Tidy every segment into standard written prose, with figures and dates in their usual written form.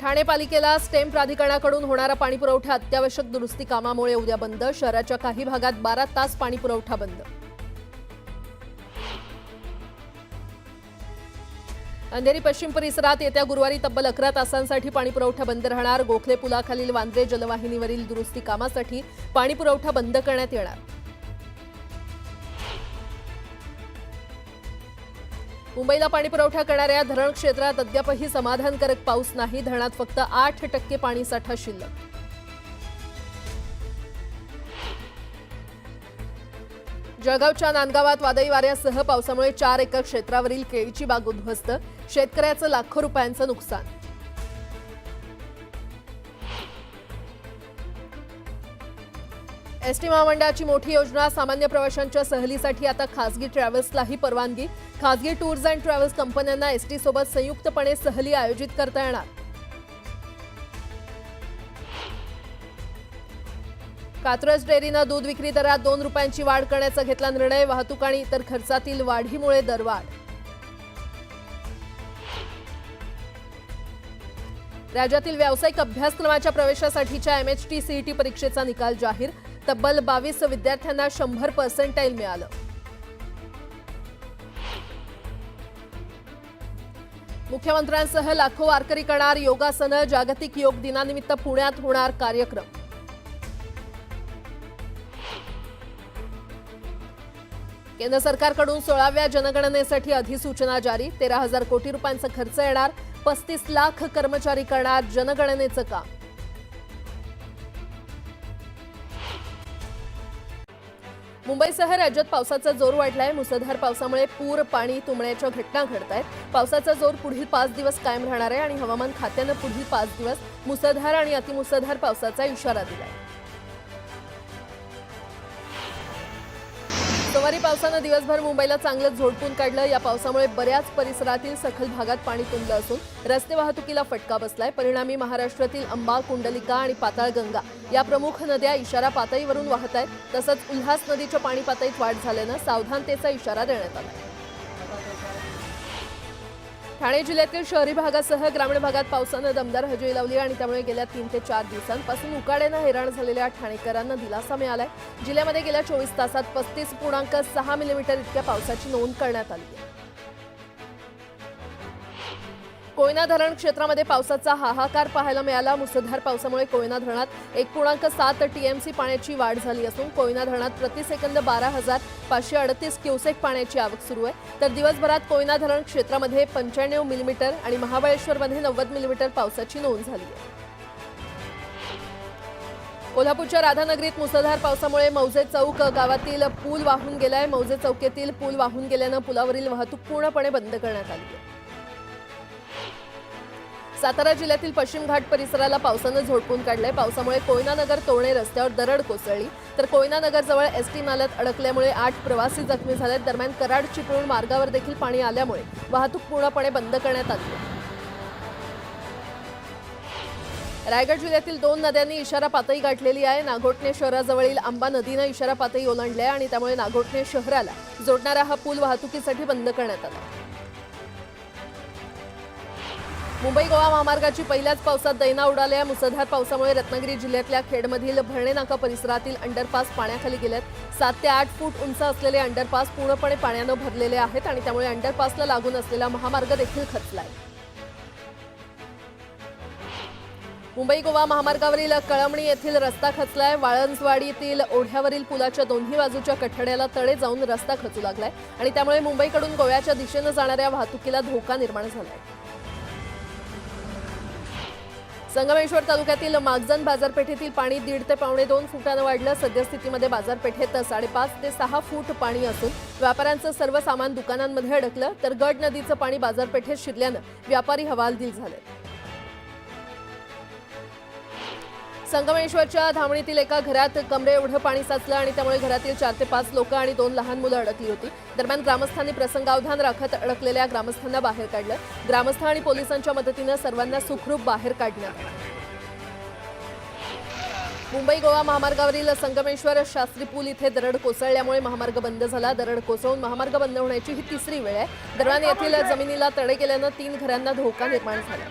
ठाणे पालिकेला स्टेम प्राधिकरणाकडून होणारा पाणीपुरवठा अत्यावश्यक दुरुस्ती कामामुळे उद्या बंद। शहराच्या काही भागात 12 तास पाणीपुरवठा बंद। अंधेरी पश्चिम परिसरात येत्या गुरुवारी तब्बल 11 तासांसाठी पाणीपुरवठा बंद राहणार। गोखले पुलाखालील वांद्रे जलवाहिनीवरील दुरुस्ती कामासाठी पाणीपुरवठा बंद करण्यात येणार। मुंबईला पाणीपुरवठा करणाऱ्या धरण क्षेत्रात अद्यापही समाधानकारक पाऊस नाही। धरणात फक्त 8% पाणीसाठा शिल्लक। जळगावच्या नांदगावात वादळी वाऱ्यासह पावसामुळे 4 एकर क्षेत्रावरील केळीची बाग उद्ध्वस्त। शेतकऱ्याचं लाखो रुपयांचं नुकसान। एसटी महामंडळाची मोठी योजना। सामान्य प्रवाशांच्या सहलीसाठी आता खासगी ट्रॅव्हल्सलाही परवानगी। खासगी टूर्स अँड ट्रॅव्हल्स कंपन्यांना एसटी सोबत संयुक्तपणे सहली आयोजित करता येणार। कात्रज डेअरीनं दूध विक्री दरात 2 रुपयांची वाढ करण्याचा घेतला निर्णय। वाहतूक आणि इतर खर्चातील वाढीमुळे दरवाढ। राज्यातील व्यावसायिक अभ्यासक्रमाच्या प्रवेशासाठीच्या MHT CET परीक्षेचा निकाल जाहीर। तब्बल 22 विद्यार्थ्यांना 100% मिळालं। मुख्यमंत्र्यांसह लाखो वारकरी करणार योगासनं। जागतिक योग दिनानिमित्त पुण्यात होणार कार्यक्रम। केंद्र सरकारकडून 16व्या जनगणनेसाठी अधिसूचना जारी। 13,000 कोटी रुपयांचा खर्च येणार। 35 लाख कर्मचारी करणार जनगणनेचं काम। मुंबईसह राज्यात पावसाचा जोर वाढलाय। मुसळधार पावसामुळे पूर पाणी तुंबण्याच्या घटना घडतायत। पावसाचा जोर पुढील 5 दिवस कायम राहणार आहे आणि हवामान खात्यानं पुढील 5 दिवस मुसळधार आणि अतिमुसळधार पावसाचा इशारा दिलाय। सोमवारी पावसानं दिवसभर मुंबईला चांगलंच झोडपून काढलं। या पावसामुळे बऱ्याच परिसरातील सखल भागात पाणी तुंबलं असून रस्ते वाहतुकीला फटका बसलाय। परिणामी महाराष्ट्रातील अंबा, कुंडलिका आणि पाताळगंगा या प्रमुख नद्या इशारा पातळीवरून वाहत आहेत। तसंच उल्हास नदीच्या पाणी पातळीत वाढ झाल्यानं सावधानतेचा इशारा देण्यात आला। ठाणे जिल्ह्यातील शहरी भागासह ग्रामीण भागात पावसानं दमदार हजेरी लावली आणि त्यामुळे गेल्या 3 ते 4 दिवसांपासून उकाड्यानं हैराण झालेल्या ठाणेकरांना दिलासा मिळालाय। जिल्ह्यामध्ये गेल्या 24 तासात 35.6 मिलीमीटर इतक्या पावसाची नोंद करण्यात आली आहे। कोयना धरण क्षेत्रामध्ये पावसाचा हाहाकार पाहायला मिळाला। मुसळधार पावसामुळे कोयना धरणात 1.7 TMC पाण्याची वाढ झाली असून कोयना धरणात प्रति सेकंद 12,538 क्युसेक पाण्याची आवक सुरू आहे। तर दिवसभरात कोयना धरण क्षेत्रामध्ये 95 मिलीमीटर आणि महाबळेश्वरमध्ये 90 मिलीमीटर पावसाची नोंद झाली आहे। कोल्हापूरच्या राधानगरीत मुसळधार पावसामुळे मौजे चौक गावातील पूल वाहून गेलाय। मौजे चौकीतील पूल वाहून गेल्यानं पुलावरील वाहतूक पूर्णपणे बंद करण्यात आली आहे। सातारा जिल्ह्यातील पश्चिम घाट परिसराला पावसानं झोडपून काढलंय। पावसामुळे कोयना नगर तोरणे रस्त्यावर दरड कोसळली। तर कोयना नगर जवळ ST नाल्यात अडकल्यामुळे 8 प्रवासी जखमी झालेत। दरम्यान कराड चिपळूण मार्गावर देखील पाणी आल्यामुळे वाहतूक पूर्णपणे बंद करण्यात आली आहे। रायगड जिल्ह्यातील 2 नद्यांनी इशारा पातळी गाठलेली आहे। नागोठणे शहराजवळील आंबा नदीनं इशारा पातळी ओलांडली आहे आणि त्यामुळे नागोठणे शहराला जोडणारा हा पूल वाहतुकीसाठी बंद करण्यात आला। मुंबई गोवा महामार्गाची पहिल्याच पावसात दैना उडाल्या। मुसळधार पावसामुळे रत्नागिरी जिल्ह्यातल्या खेडमधील भरणे नाका परिसरातील अंडरपास पाण्याखाली गेलेत। 7 ते 8 फूट उंच असलेले अंडरपास पूर्णपणे पाण्यानं भरलेले आहेत आणि त्यामुळे अंडरपासला लागून असलेला महामार्ग देखील खचलाय। मुंबई गोवा महामार्गावरील कळमणी येथील रस्ता खचलाय। वाळंजवाडीतील ओढ्यावरील पुलाच्या दोन्ही बाजूच्या कठड्याला तडे जाऊन रस्ता खचू लागलाय आणि त्यामुळे मुंबईकडून गोव्याच्या दिशेनं जाणाऱ्या वाहतुकीला धोका निर्माण झालाय। संगमेश्वर तालुक्यातील मागजन बाजारपेठेतील पाणी 1.5 ते 2.25 फुटानं वाढलं। सद्यस्थितीमध्ये बाजारपेठेत 5.5 ते 6 फूट पाणी असून व्यापाऱ्यांचं सर्व सामान दुकानांमध्ये अडकलं। तर गड नदीचं पाणी बाजारपेठेत शिरल्यानं व्यापारी हवालदिल झाले। संगमेश्वरच्या धामणीतील एका घरात कमरे एवढं पाणी साचलं आणि त्यामुळे घरातील 4 ते 5 लोक आणि 2 लहान मुलं अडकली होती। दरम्यान ग्रामस्थांनी प्रसंगावधान राखत अडकलेल्या ग्रामस्थांना बाहेर काढलं। ग्रामस्थ आणि पोलिसांच्या मदतीनं सर्वांना सुखरूप बाहेर काढण्यात आलं। मुंबई गोवा महामार्गावरील संगमेश्वर शास्त्री पूल इथे दरड कोसळल्यामुळे महामार्ग बंद झाला। दरड कोसळून महामार्ग बंद होण्याची ही तिसरी वेळ आहे। दरम्यान येथील जमिनीला तडे गेल्यानं 3 घरांना धोका निर्माण झाला।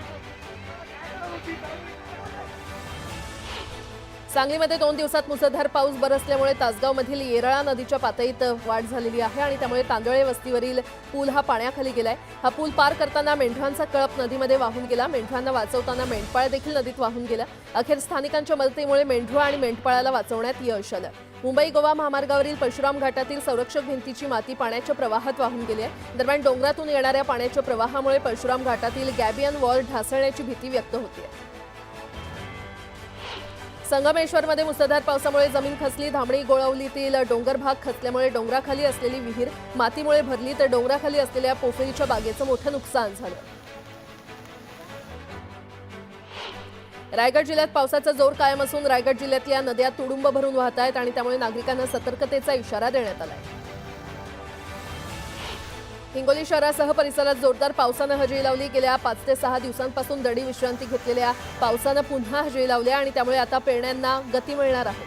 सांगलीमध्ये 2 दिवसात मुसळधार पाऊस बरसल्यामुळे तासगावमधील येरळा नदीच्या पातळीत वाढ झालेली आहे आणि त्यामुळे तांदळे वस्तीवरील पूल हा पाण्याखाली गेलाय। हा पूल पार करताना मेंढरांचा कळप नदीमध्ये वाहून गेला। मेंढरांना वाचवताना मेंढपाळ देखील नदीत वाहून गेला। अखेर स्थानिकांच्या मदतीमुळे मेंढरू आणि मेंढपाळाला वाचवण्यात यश आलं। मुंबई गोवा महामार्गावरील परशुराम घाटातील संरक्षक भिंतीची माती पाण्याच्या प्रवाहात वाहून गेली आहे। दरम्यान डोंगरातून येणाऱ्या पाण्याच्या प्रवाहामुळे परशुराम घाटातील गॅबियन वॉल ढासळण्याची भीती व्यक्त होते। संगमेश्वरमध्ये मुसळधार पावसामुळे जमीन खचली। धामणी गोळवलीतील डोंगर भाग खचल्यामुळे डोंगराखाली असलेली विहीर मातीमुळे भरली तर डोंगराखाली असलेल्या पोफळीच्या बागेचं मोठं नुकसान झालं। रायगड जिल्ह्यात पावसाचा जोर कायम असून रायगड जिल्ह्यातल्या नद्या तुडुंब भरून वाहत आहेत आणि त्यामुळे नागरिकांना सतर्कतेचा इशारा देण्यात आलाय। हिंगोली शहरासह परिसरात जोरदार पावसानं हजेरी लावली। गेल्या 5 ते 6 दिवसांपासून दडी विश्रांती घेतलेल्या पावसानं पुन्हा हजेरी लावली आणि त्यामुळे आता पेरण्यांना गती मिळणार आहे।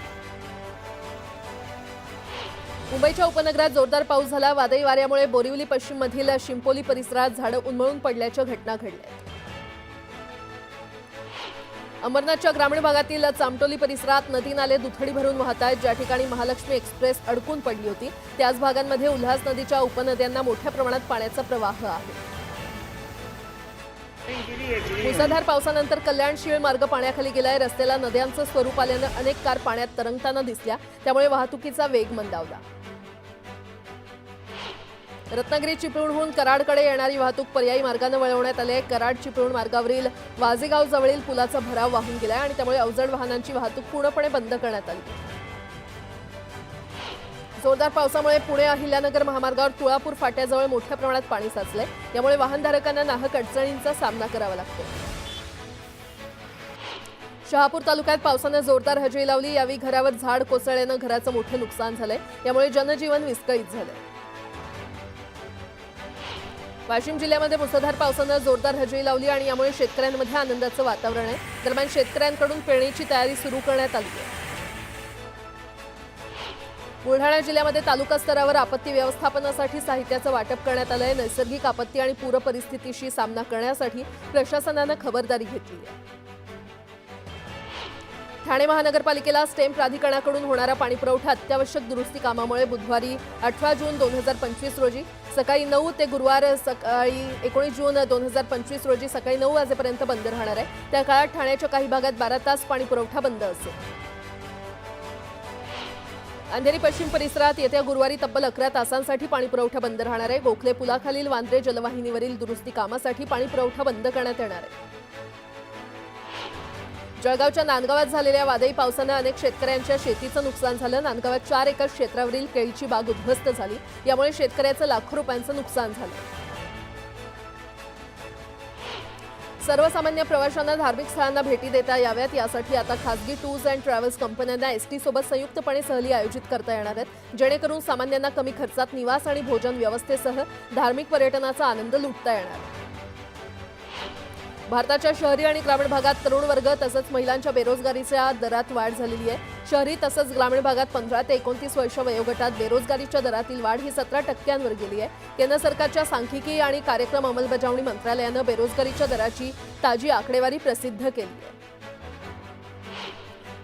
मुंबईच्या उपनगरात जोरदार पाऊस झाला। वादळी वाऱ्यामुळे बोरिवली पश्चिममधील शिंपोली परिसरात झाडं उन्मळून पडल्याच्या घटना घडल्या। अंबरनाथच्या ग्रामीण भागातील चामटोली परिसरात नदी नाले दुथडी भरून वाहत आहेत। ज्या ठिकाणी महालक्ष्मी एक्सप्रेस अडकून पडली होती त्याच भागांमध्ये उल्हास नदीच्या उपनद्यांना मोठ्या प्रमाणात पाण्याचा प्रवाह आहे। मुसळधार पावसानंतर कल्याण शीळ मार्ग पाण्याखाली गेलाय। रस्त्याला नद्यांचं स्वरूप आल्यानं अनेक कार पाण्यात तरंगताना दिसल्या, त्यामुळे वाहतुकीचा वेग मंदावला। रत्नागिरी चिपळूणहून कराडकडे येणारी वाहतूक पर्यायी मार्गाने वळवण्यात आली आहे। कराड चिपळूण मार्गावरील वाजेगाव जवळील पुलाचा भराव वाहून गेलाय आणि त्यामुळे अवजड वाहनांची वाहतूक पूर्णपणे बंद करण्यात आली। जोरदार पावसामुळे पुणे अहिल्यानगर महामार्गावर तुळापूर फाट्याजवळ मोठ्या प्रमाणात पाणी साचलंय। यामुळे वाहनधारकांना नाहक अडचणींचा सामना करावा लागतो। शहापूर तालुक्यात पावसानं जोरदार हजेरी लावली। यावेळी घरावर झाड कोसळल्यानं घराचं मोठं नुकसान झालंय। यामुळे जनजीवन विस्कळीत झालंय। वाशिम जिल्ह्यामध्ये मुसळधार पावसानं जोरदार हजेरी लावली आणि यामुळे शेतकऱ्यांमध्ये आनंदाचं वातावरण आहे। दरम्यान शेतकऱ्यांकडून पेरणीची तयारी सुरू करण्यात आली आहे। बुलढाणा जिल्ह्यामध्ये तालुका स्तरावर आपत्ती व्यवस्थापनासाठी साहित्याचं वाटप करण्यात आलंय। नैसर्गिक आपत्ती आणि पूर परिस्थितीशी सामना करण्यासाठी प्रशासनानं खबरदारी घेतली आहे। ठाणे महानगरपालिकेला स्टेम प्राधिकरणाकडून होणारा पाणीपुरवठा अत्यावश्यक दुरुस्ती कामामुळे बुधवारी 18 जून 2025 रोजी सकाळी 9 ते गुरुवार सकाळी 19 जून 2025 रोजी सकाळी 9 वाजेपर्यंत बंद राहणार आहे। त्या काळात ठाण्याच्या काही भागात 12 तास पाणीपुरवठा बंद असेल। अंधेरी पश्चिम परिसरात येत्या गुरुवारी तब्बल 11 तासांसाठी पाणीपुरवठा बंद राहणार आहे। गोखले पुलाखालील वांद्रे जलवाहिनीवरील दुरुस्ती कामासाठी पाणीपुरवठा बंद करण्यात येणार आहे। जळगावच्या नांदगावात झालेल्या वादळी पावसानं अनेक शेतकऱ्यांच्या शेतीचं नुकसान झालं। नांदगावात 4 एकर क्षेत्रावरील केळीची बाग उद्ध्वस्त झाली। यामुळे शेतकऱ्याचं लाखो रुपयांचं नुकसान झालं। सर्वसामान्य प्रवाशांना धार्मिक स्थळांना भेटी देता याव्यात यासाठी आता खासगी टूर्स अँड ट्रॅव्हल्स कंपन्यांना एसटी सोबत संयुक्तपणे सहली आयोजित करता येणार आहेत, जेणेकरून सामान्यांना कमी खर्चात निवास आणि भोजन व्यवस्थेसह धार्मिक पर्यटनाचा आनंद लुटता येणार। भारताच्या शहरी आणि ग्रामीण भागात तरुण वर्ग तसंच महिलांच्या बेरोजगारीच्या दरात वाढ झालेली आहे। शहरी तसंच ग्रामीण भागात 15 ते 29 वर्ष वयोगटात बेरोजगारीच्या दरातील वाढ ही 17% गेली आहे। केंद्र सरकारच्या सांख्यिकी आणि कार्यक्रम अंमलबजावणी मंत्रालयानं बेरोजगारीच्या दराची ताजी आकडेवारी प्रसिद्ध केली आहे।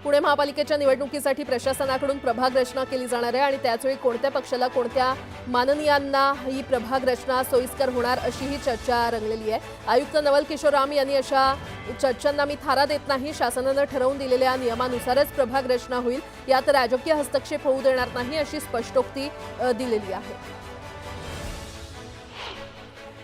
पुणे महापालिकेच्या निवडणुकीसाठी प्रशासनाकडून प्रभाग रचना केली जाणार आहे आणि त्याचवेळी कोणत्या पक्षाला कोणत्या माननीयांना ही प्रभाग रचना सोयीस्कर होणार अशी ही चर्चा रंगलेली आहे। आयुक्त नवल किशोर राम यांनी अशा चर्चांना मी थारा देत नाही, शासनानं ठरवून दिलेल्या नियमानुसारच प्रभाग रचना होईल, यात राजकीय हस्तक्षेप होऊ देणार नाही अशी स्पष्टोक्ती दिलेली आहे।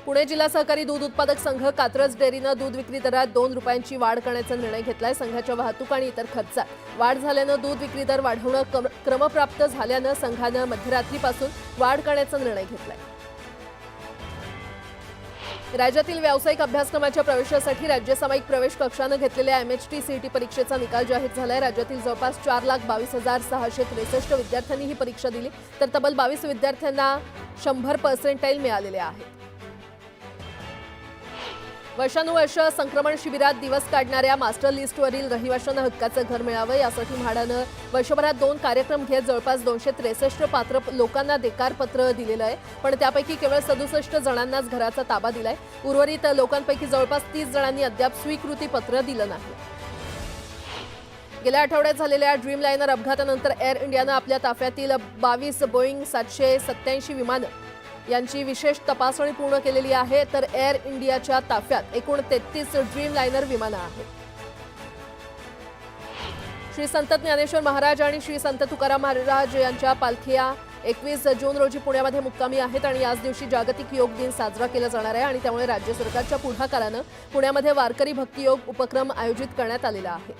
पुणे जिल्हा सहकारी दूध उत्पादक संघ कात्रज डेअरीनं दूध विक्री दरात 2 रुपयांची वाढ करण्याचा निर्णय घेतलाय। संघाच्या वाहतूक आणि इतर खर्चात वाढ झाल्यानं दूध विक्री दर वाढवणं क्रमप्राप्त झाल्यानं संघानं मध्यरात्रीपासून वाढ करण्याचा निर्णय घेतलाय। राज्यातील व्यावसायिक अभ्यासक्रमाच्या प्रवेशासाठी राज्य सामायिक प्रवेश कक्षानं घेतलेल्या MHT CET परीक्षेचा निकाल जाहीर झालाय। राज्यातील जवळपास 4,22,663 विद्यार्थ्यांनी ही परीक्षा दिली, तर तब्बल 22 विद्यार्थ्यांना 100% मिळालेले आहेत। वर्षानुवर्ष संक्रमण शिबिरात दिवस काढणाऱ्या मास्टर लिस्टवरील रहिवाशांना हक्काचं घर मिळावं यासाठी म्हाडानं वर्षभरात 2 कार्यक्रम घेत जवळपास 263 पात्र लोकांना देकारपत्र दिलेलं आहे. पण त्यापैकी केवळ 67 जणांनाच घराचा ताबा दिलाय. उर्वरित लोकांपैकी जवळपास 30 जणांनी अद्याप स्वीकृती पत्र दिलं नाही. गेल्या आठवड्यात झालेल्या ड्रीमलायनर अपघातानंतर एअर इंडियानं आपल्या ताफ्यातील 22 बोईंग 787 विमानं यांची विशेष तपासणी पूर्ण केलेली आहे. तर एअर इंडियाच्या ताफ्यात एकूण 33 ड्रीमलायनर विमानं आहेत. श्री संत ज्ञानेश्वर महाराज आणि श्री संत तुकाराम महाराज यांच्या पालखिया 21 जून रोजी पुण्यामध्ये मुक्कामी आहेत आणि याच दिवशी जागतिक योग दिन साजरा केला जाणार आहे आणि त्यामुळे राज्य सरकारच्या पुढाकारानं पुण्यामध्ये वारकरी भक्तियोग उपक्रम आयोजित करण्यात आलेला आहे.